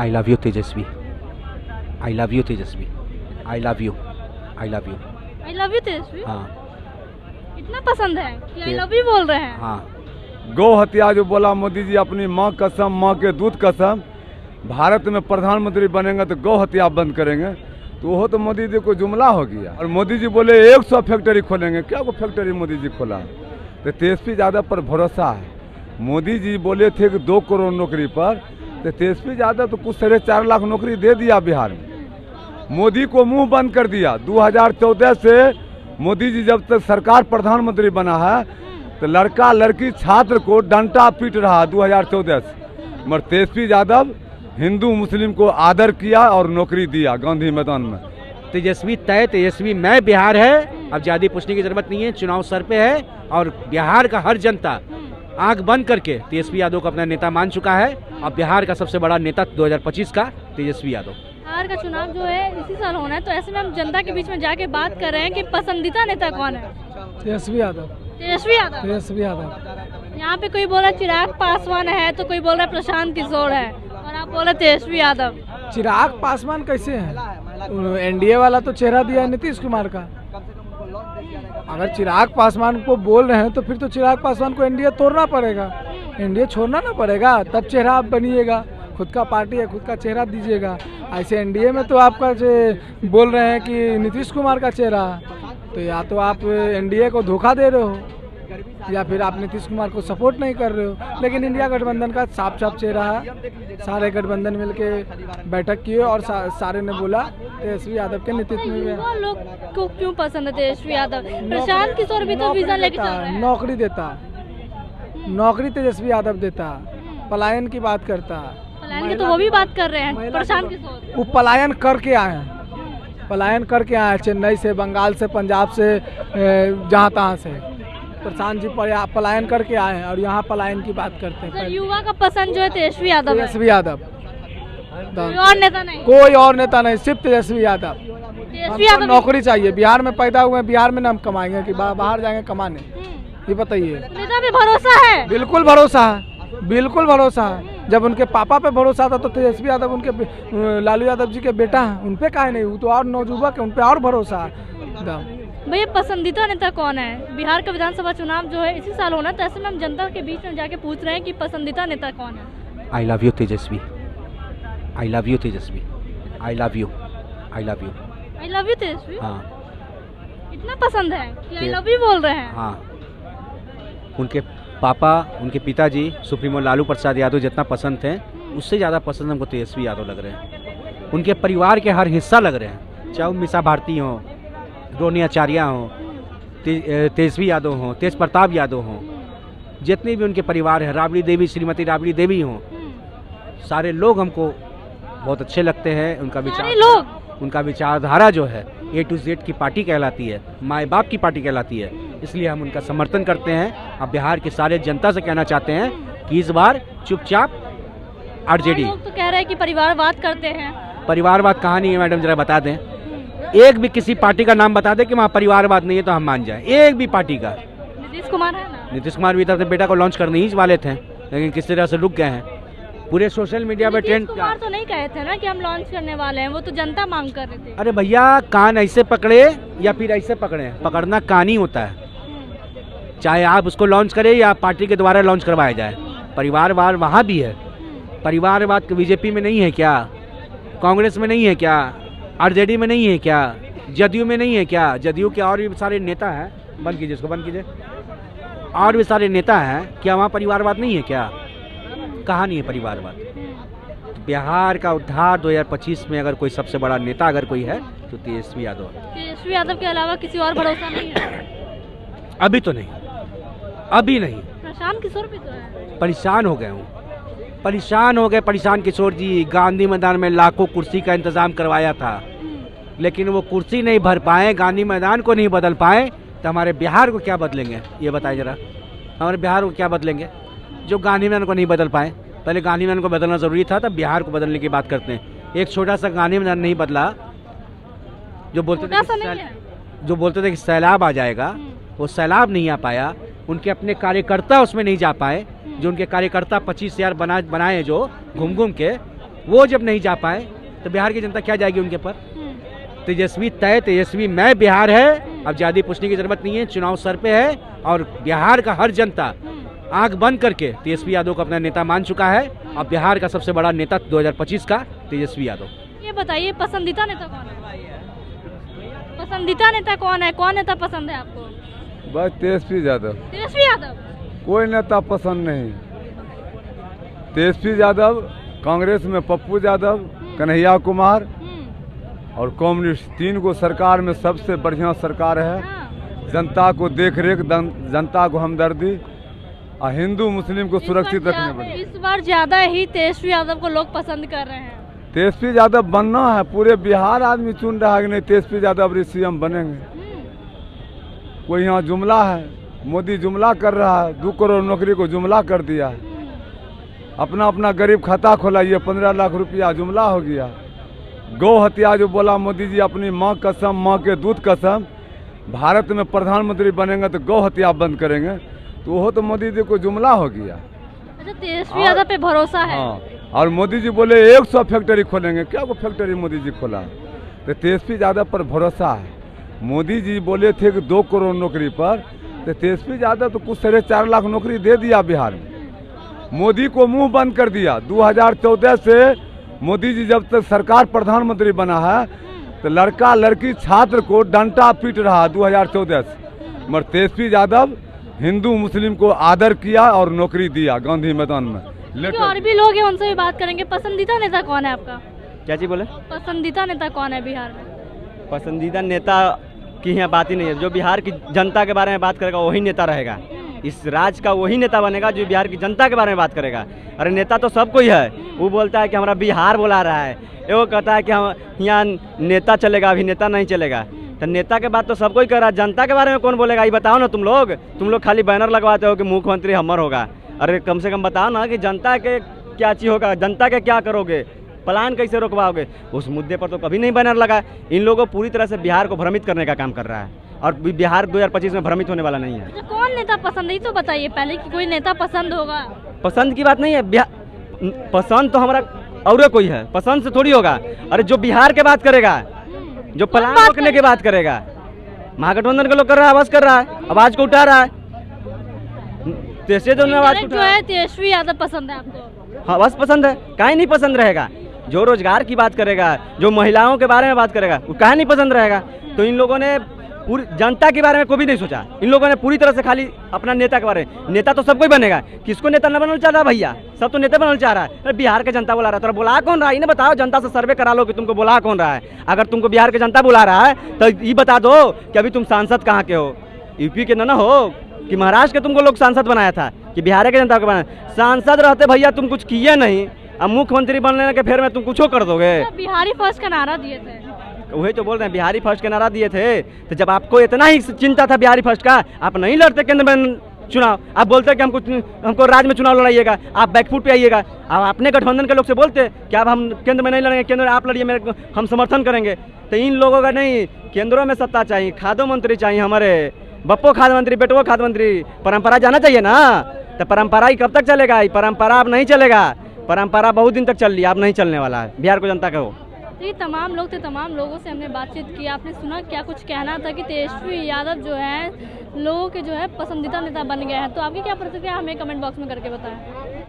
I love you Tejashwi, I love you Tejashwi, I love you, I love you. I love you Tejashwi. हाँ इतना पसंद है कि आई लव यू बोल रहे हैं। हाँ। गौ हत्या जो बोला मोदी जी, अपनी माँ कसम, माँ के दूध कसम, भारत में प्रधानमंत्री बनेंगे तो गौ हत्या बंद करेंगे, तो वो तो मोदी जी को जुमला हो गया। और मोदी जी बोले 100 फैक्ट्री खोलेंगे, क्या वो फैक्ट्री मोदी जी खोला? तो तेजस्वी यादव पर भरोसा है। मोदी जी बोले थे कि 2 करोड़ नौकरी पर, तो तेजस्वी यादव तो कुछ 4.5 लाख नौकरी दे दिया बिहार में। मोदी को मुंह बंद कर दिया। 2014 से मोदी जी जब तक सरकार प्रधानमंत्री बना है तो लड़का लड़की छात्र को डंडा पीट रहा 2014 से, मगर तेजस्वी यादव हिंदू मुस्लिम को आदर किया और नौकरी दिया गांधी मैदान में। तेजस्वी तय, तेजस्वी मैं बिहार है। अब ज़्यादा पूछने की जरूरत नहीं है, चुनाव सर पे है और बिहार का हर जनता आंख बंद करके तेजस्वी यादव को अपना नेता मान चुका है। अब बिहार का सबसे बड़ा नेता 2025 का तेजस्वी यादव। बिहार का चुनाव जो है इसी साल होना है, तो ऐसे में हम जनता के बीच में जाके बात कर रहे हैं कि पसंदीदा नेता कौन है। तेजस्वी यादव। तेजस्वी यादव। तेजस्वी यादव। यहाँ पे कोई बोल रहा है चिराग पासवान है, तो कोई बोल रहा है प्रशांत किशोर है, और आप बोल रहे तेजस्वी यादव। चिराग पासवान कैसे है? एनडीए वाला तो चेहरा दिया है नीतीश कुमार का। अगर चिराग पासवान को बोल रहे हैं तो फिर तो चिराग पासवान को एनडीए तोड़ना पड़ेगा, एनडीए छोड़ना ना पड़ेगा, तब चेहरा आप बनिएगा। खुद का पार्टी है, खुद का चेहरा दीजिएगा। ऐसे एनडीए में तो आपका बोल रहे हैं कि नीतीश कुमार का चेहरा, तो या तो आप एनडीए को धोखा दे रहे हो या फिर आप नीतीश कुमार को सपोर्ट नहीं कर रहे हो। लेकिन इंडिया गठबंधन का साफ साफ चेहरा है। सारे गठबंधन मिलके बैठक किए और सारे ने बोला तेजस्वी यादव के नेतृत्व में। युवा लोग को क्यों पसंद है तेजस्वी यादव? प्रशांत किशोर भी तो वीजा लेके चल रहे हैं। नौकरी देता, नौकरी तेजस्वी यादव देता, पलायन की बात करता। पलायन की तो वो भी बात कर रहे हैं प्रशांत किशोर। वो पलायन करके आए हैं, पलायन करके आए हैं चेन्नई से, बंगाल से, पंजाब से, जहाँ तहाँ से प्रशांत जी पलायन करके आए हैं और यहाँ पलायन की बात करते हैं। युवा का पसंद जो है तेजस्वी यादव है। तेजस्वी यादव, कोई और नेता नहीं? कोई और नेता नहीं, सिर्फ तेजस्वी यादव। तेजस्वी यादव नौकरी चाहिए। बिहार में पैदा हुए हैं, बिहार में ना हम कमाएंगे कि बाहर जाएंगे कमाने, ये बताइए। नेता पे भरोसा है? बिल्कुल भरोसा है, बिल्कुल भरोसा है। जब उनके पापा पे भरोसा था तो तेजस्वी यादव उनके लालू यादव जी के बेटा हैं, उन पे काहे नहीं? वो तो और नौजुवक है, उन पे और भरोसा है। भैया पसंदीदा नेता कौन है? बिहार का विधानसभा चुनाव जो है इसी साल होना है, तो ऐसे में हम जनता के बीच में जाके पूछ रहे हैं कि पसंदीदा नेता कौन है। I love you Tejashwi, I love you Tejashwi, I love you, I love you. I love you Tejashwi. हाँ इतना पसंद है कि आई लव यू बोल रहे हैं। हाँ। उनके पापा, उनके पिताजी सुप्रीमो लालू प्रसाद यादव जितना पसंद थे, उससे ज़्यादा पसंद हमको तेजस्वी यादव लग रहे हैं। उनके परिवार के हर हिस्सा लग रहे हैं, चाहे वो मीसा भारती हों, रोनी आचार्य हों, तेजस्वी यादव हों, तेज प्रताप यादव हों, जितने भी उनके परिवार हैं, राबड़ी देवी, श्रीमती राबड़ी देवी हों, सारे लोग हमको बहुत अच्छे लगते हैं। उनका विचारधारा जो है A to Z की पार्टी कहलाती है, माए बाप की पार्टी कहलाती है, इसलिए हम उनका समर्थन करते हैं। अब बिहार के सारे जनता से कहना चाहते हैं कि इस बार चुपचाप आरजेडी। लोग तो कह रहे हैं कि परिवारवाद करते हैं। परिवारवाद कहाँ नहीं है मैडम, जरा बता दें। एक भी किसी पार्टी का नाम बता दे कि वहाँ परिवारवाद नहीं है तो हम मान जाएं। एक भी पार्टी का। नीतीश कुमार है ना? नीतीश कुमार भी अपने बेटा को लॉन्च करने ही वाले थे, लेकिन किस तरह से रुक गए हैं। पूरे सोशल मीडिया पे ट्रेंड। नीतीश कुमार तो नहीं कहे थे ना कि हम लॉन्च करने वाले हैं, वो तो जनता मांग कर रहे थे। अरे भैया, कान ऐसे पकड़े या फिर ऐसे पकड़े, पकड़ना कान ही होता है। चाहे आप उसको लॉन्च करें या पार्टी के द्वारा लॉन्च करवाया जाए, परिवारवाद वहाँ भी है। परिवारवाद बीजेपी में नहीं है क्या? कांग्रेस में नहीं है क्या? आरजेडी में नहीं है क्या? जदयू में नहीं है क्या? जदयू के और भी सारे नेता हैं, बंद कीजिए इसको, बंद कीजिए। और भी सारे नेता हैं, क्या वहाँ परिवारवाद नहीं है क्या? कहाँ नहीं है परिवारवाद? बिहार का उद्धार 2025 में अगर कोई सबसे बड़ा नेता अगर कोई है तो तेजस्वी यादव है। तेजस्वी यादव के अलावा किसी और भरोसा नहीं है? अभी तो नहीं, अभी नहीं। प्रशांत किशोर भी तो है। परेशान हो गए हूँ, परेशान हो गए प्रशांत किशोर जी। गांधी मैदान में लाखों कुर्सी का इंतजाम करवाया था, लेकिन वो कुर्सी नहीं भर पाए, गांधी मैदान को नहीं बदल पाए, तो हमारे बिहार को क्या बदलेंगे? ये बताइए जरा, हमारे बिहार को क्या बदलेंगे जो गांधी मैदान को नहीं बदल पाए? पहले गांधी मैदान को बदलना ज़रूरी था, तब बिहार को बदलने की बात करते हैं। एक छोटा सा गांधी मैदान नहीं बदला, जो बोलते थे कि सैलाब आ जाएगा, वो सैलाब नहीं आ पाया। उनके अपने कार्यकर्ता उसमें नहीं जा पाए, जो उनके कार्यकर्ता 25,000 बनाए जो घूम घूम के, वो जब नहीं जा पाए तो बिहार की जनता क्या जाएगी उनके पर? तेजस्वी तय, तेजस्वी मैं बिहार है, अब ज़्यादा पूछने की जरूरत नहीं है। चुनाव सर पे है और बिहार का हर जनता आंख बंद करके तेजस्वी यादव को अपना नेता मान चुका है। अब बिहार का सबसे बड़ा नेता 2025 का तेजस्वी यादव। ये बताइए पसंदीदा नेता कौन है? पसंदीदा नेता कौन है? कौन नेता पसंद है आपको? बस तेजस्वी यादव, तेजस्वी यादव। कोई नेता पसंद नहीं। तेजस्वी यादव, कांग्रेस में पप्पू यादव, कन्हैया कुमार और कम्युनिस्ट, 3 को सरकार में सबसे बढ़िया सरकार है। जनता को देख रेख, जनता को हमदर्दी और हिंदू मुस्लिम को सुरक्षित रखने वाले। इस बार ज्यादा ही तेजस्वी यादव को लोग पसंद कर रहे हैं। तेजस्वी यादव बनना है, पूरे बिहार आदमी चुन रहा है कि नहीं तेजस्वी यादव सीएम बनेंगे। कोई यहाँ जुमला है, मोदी जुमला कर रहा है, 2 करोड़ नौकरी को जुमला कर दिया है। अपना अपना गरीब खाता खोलाइए, 15 लाख रुपया जुमला हो गया। गौ हत्या जो बोला मोदी जी, अपनी माँ कसम, माँ के दूध कसम, भारत में प्रधानमंत्री बनेंगे तो गौ हत्या बंद करेंगे, तो वो तो मोदी जी को जुमला हो गया। अच्छा, तेजस्वी यादव पे भरोसा है। हाँ, और मोदी जी बोले 100 फैक्ट्री खोलेंगे, क्या वो फैक्ट्री मोदी जी खोला? तो तेजस्वी यादव पर भरोसा है। मोदी जी बोले थे कि 2 करोड़ नौकरी पर, तो तेजस्वी यादव तो कुछ 4.5 लाख नौकरी दे दिया बिहार में। मोदी को मुंह बंद कर दिया। 2014 से मोदी जी जब तक सरकार प्रधानमंत्री बना है तो लड़का लड़की छात्र को डंडा पीट रहा 2014 से, मगर तेजस्वी यादव हिंदू मुस्लिम को आदर किया और नौकरी दिया गांधी मैदान में। और भी लोग हैं, उनसे भी बात करेंगे। पसंदीदा नेता कौन है आपका? क्या चीज बोले? पसंदीदा नेता कौन है बिहार में? पसंदीदा नेता की यहाँ बात ही नहीं है। जो बिहार की जनता के बारे में बात करेगा वही नेता रहेगा। इस राज्य का वही नेता बनेगा जो बिहार की जनता के बारे में बात करेगा। अरे नेता तो सब कोई है। वो बोलता है कि हमारा बिहार बुला रहा है, वो कहता है कि हम यहाँ नेता चलेगा, अभी नेता नहीं चलेगा। तो नेता के बात तो सब कोई कर रहा है, जनता के बारे में कौन बोलेगा? ये बताओ ना। तुम लोग खाली बैनर लगवाते हो कि मुख्यमंत्री हमर होगा। अरे कम से कम बताओ ना कि जनता के क्या चीज़ होगा, जनता के क्या करोगे, प्लान कैसे रोकवाओगे? उस मुद्दे पर तो कभी नहीं बैनर लगा। इन लोगों को पूरी तरह से बिहार को भ्रमित करने का काम कर रहा है और बिहार 2025 में भ्रमित होने वाला नहीं है। अच्छा, कौन नेता पसंद है तो बताइए पहले कि कोई नेता पसंद होगा। पसंद की बात नहीं है, पसंद तो हमारा और कोई है, पसंद से थोड़ी होगा। अरे जो बिहार के बात करेगा, जो प्लान रोकने की बात करेगा, महागठबंधन के लोग कर रहा है, आवाज कर रहा है, आवाज को उठा रहा है। जो है तेजस्वी यादव पसंद है आपको? हाँ, बस पसंद है। काहे नहीं पसंद रहेगा? जो रोजगार की बात करेगा, जो महिलाओं के बारे में बात करेगा, वो काहे नहीं पसंद रहेगा? तो इन लोगों ने पूरी जनता के बारे में कभी नहीं सोचा। इन लोगों ने पूरी तरह से खाली अपना नेता के बारे में। नेता तो सबको ही बनेगा, किसको नेता न बनना चाह रहा भैया? सब तो नेता बनना चाह रहा है। बिहार के जनता बुला रहा है, तो बुला कौन रहा है? इन्हें बताओ, जनता से सर्वे करा लो कि तुमको बुला कौन रहा है। अगर तुमको बिहार के जनता बुला रहा है तो ये बता दो कि अभी तुम सांसद कहाँ के हो, यूपी के ना हो कि महाराष्ट्र के तुमको लोग सांसद बनाया था कि बिहार के जनता को बनाया? सांसद रहते भैया तुम कुछ किए नहीं, अब मुख्यमंत्री बनने के फेर में तुम कुछ कर दोगे। बिहारी फर्स्ट का नारा दिए थे, वही तो बोल रहे हैं, बिहारी फर्स्ट का नारा दिए थे। तो जब आपको इतना ही चिंता था बिहारी फर्स्ट का, आप नहीं लड़ते केंद्र में चुनाव। आप बोलते कि हमको राज्य में चुनाव लड़ाइएगा, आप बैकफुट पे आइएगा। आप अपने गठबंधन के लोग से बोलते कि अब हम केंद्र में नहीं लड़ेंगे, केंद्र में आप लड़िए, मेरे हम समर्थन करेंगे। तो इन लोगों का नहीं, केंद्रों में सत्ता चाहिए, खाद्य मंत्री चाहिए, हमारे बप्पो खाद्य मंत्री, बेटो खाद्य मंत्री। परंपरा जाना चाहिए ना। तो परंपरा ही कब तक चलेगा? परंपरा अब नहीं चलेगा। परंपरा बहुत दिन तक चल रही है, अब नहीं चलने वाला है बिहार को जनता का। हो ये तमाम लोग थे, तमाम लोगों से हमने बातचीत की। आपने सुना क्या कुछ कहना था कि तेजस्वी यादव जो है लोगों के जो है पसंदीदा नेता बन गए हैं। तो आपकी क्या प्रतिक्रिया हमें कमेंट बॉक्स में करके बताएं।